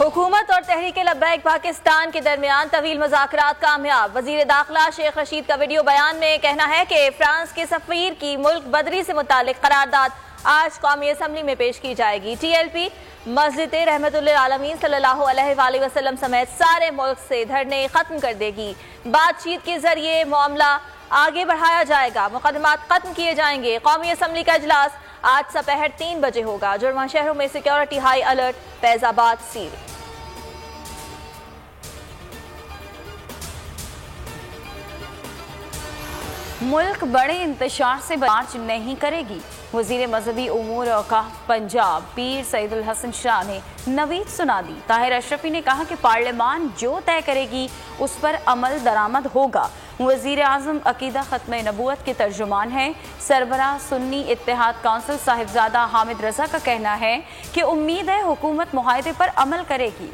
हुकूमत और तहरीक लब्बैक पाकिस्तान के दरमियान तवील मुज़ाकरात कामयाब। वज़ीर दाखिला शेख रशीद का वीडियो बयान में कहना है कि फ्रांस के सफ़ीर की मुल्क बदरी से मुतालिक करारदाद आज कौमी असम्बली में पेश की जाएगी। TLP मस्जिद रहमतुल आलमीन सल्लल्लाहु अलैहि वसल्लम समेत सारे मुल्क से धरने खत्म कर देगी। बातचीत के जरिए मामला आगे बढ़ाया जाएगा, मुकदमात खत्म किए जाएंगे। कौमी असम्बली का इजलास आज दोपहर 3 बजे होगा। जुड़वा शहरों में security high alert, Faizabad seal. मुल्क बड़े इंतशार से मार्च नहीं करेगी। वज़ीर मजहबी उमूर औक़ाफ़ पंजाब पीर सईदुल हसन शाह ने नवीद सुना दी। ताहिर अशरफी ने कहा कि पार्लियामान जो तय करेगी उस पर अमल दरामद होगा। वज़ीर आज़म अकीदा ख़त्म नबूवत के तर्जुमान हैं। सरबराह सुन्नी इत्तेहाद काउंसिल साहिबजादा हामिद रज़ा का कहना है कि उम्मीद है हुकूमत मुआहदे पर अमल करेगी।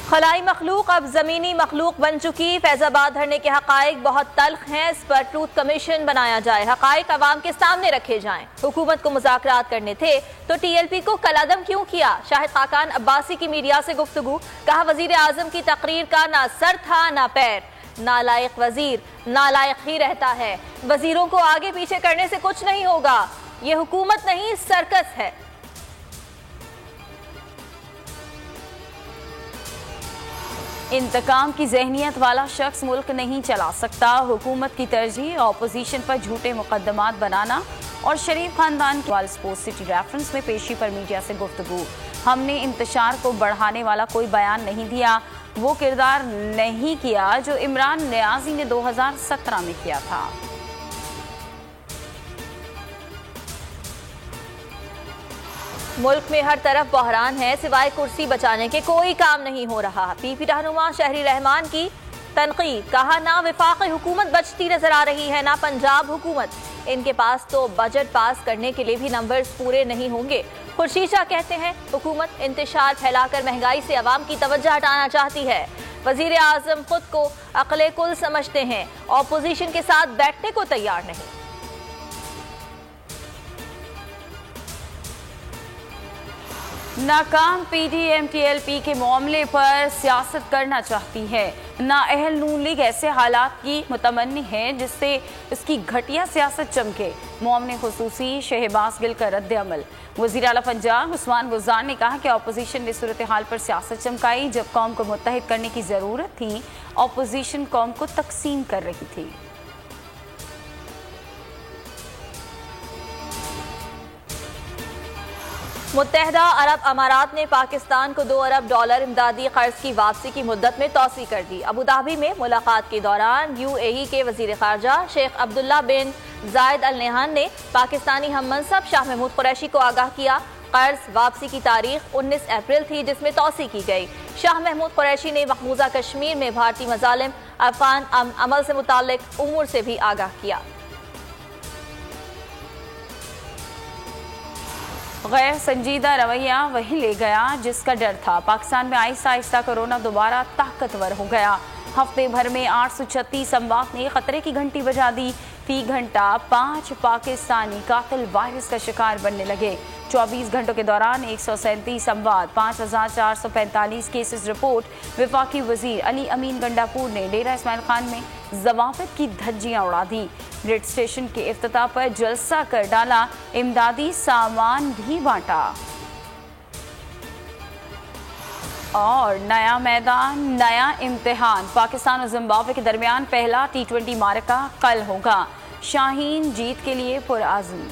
खलाई मखलूक अब ज़मीनी मखलूक बन चुकी। फैजाबाद धरने के हक़ाइक़ बहुत तल्ख हैं, इस पर ट्रूथ कमीशन बनाया जाए, हक़ाइक़ अवाम के सामने रखे जाएं। हुकूमत को मुज़ाकरात करने थे तो TLP को कलादम क्यों किया? शाहिद खाकान अब्बासी की मीडिया से गुफ्तगू। कहा वज़ीर आज़म की तकरीर का ना सर था ना पैर। नालायक वज़ीर नालायक ही रहता है। वज़ीरों को आगे पीछे करने से कुछ नहीं होगा। ये हुकूमत नहीं सर्कस है। इंतकाम की जहनियत वाला शख्स मुल्क नहीं चला सकता। हुकूमत की तरजीह अपोजिशन पर झूठे मुकदमात बनाना और शरीफ खानदान के स्पोर्ट्स सिटी रेफरेंस में पेशी पर मीडिया से गुफ्तगू। हमने इंतशार को बढ़ाने वाला कोई बयान नहीं दिया, वो किरदार नहीं किया जो इमरान नियाजी ने 2017 में किया था। मुल्क में हर तरफ बहरान है, सिवाय कुर्सी बचाने के कोई काम नहीं हो रहा। PP रहनुमा शहरी रहमान की तनकीद। कहा ना वफाकी हुकूमत बचती नजर आ रही है ना पंजाब हुकूमत। इनके पास तो बजट पास करने के लिए भी नंबर्स पूरे नहीं होंगे। खुर्शीद शाह कहते हैं हुकूमत इंतशार फैलाकर महंगाई से अवाम की तवज्जो हटाना चाहती है। वजीर आजम खुद को अक्ले कुल समझते हैं, ऑपोजिशन के साथ बैठने को तैयार नहीं। नाकाम PDM TLP के मामले पर सियासत करना चाहती है। नाअहल नून लीग ऐसे हालात की मुतमन्नी है जिससे उसकी घटिया सियासत चमके। मामले खुसूसी शहबाज गिल का रद्द अमल। वज़ीर आला पंजाब उस्मान गुज़ार ने कहा कि अपोजिशन ने सूरत हाल पर सियासत चमकाई। जब कौम को मुत्तहिद करने की ज़रूरत थी, अपोजिशन कौम को तकसीम कर रही थी। मुत्तहदा अरब अमारात ने पाकिस्तान को $2 अरब इमदादी कर्ज की वापसी की मुद्दत में तौसी कर दी। अबू धाबी में मुलाकात के दौरान UAE के वजीर खारजा शेख अब्दुल्ला बिन जायद अल नहयान ने पाकिस्तानी हम मनसब शाह महमूद कुरैशी को आगाह किया। कर्ज वापसी की तारीख 19 अप्रैल थी जिसमें तौसी की गई। शाह महमूद कुरैशी ने मकबूजा कश्मीर में भारतीय मजालिम अफगान अमल से मुताल्लिक उमूर से भी आगाह किया। गैर संजीदा रवैया वही ले गया जिसका डर था। पाकिस्तान में आहिस्ता आहिस्ता कोरोना दोबारा ताकतवर हो गया। हफ्ते भर में 836 अमवात ने खतरे की घंटी बजा दी। फी घंटा 5 पाकिस्तानी कातिल वायरस का शिकार बनने लगे। 24 घंटों के दौरान 137 अमवात, 5445 केसेस रिपोर्ट। वफाकी वजीर अली अमीन गंडापुर ने डेरा इस्माइल खान में ज़वाफित की धज्जियां उड़ा दी। ग्रिड स्टेशन के इफ्तिताह पर जलसा कर डाला, इमदादी सामान भी बांटा। और नया मैदान नया इम्तिहान। पाकिस्तान और जिम्बाब्वे के दरमियान पहला T20 मारका कल होगा। शाहीन जीत के लिए पुरआज़म।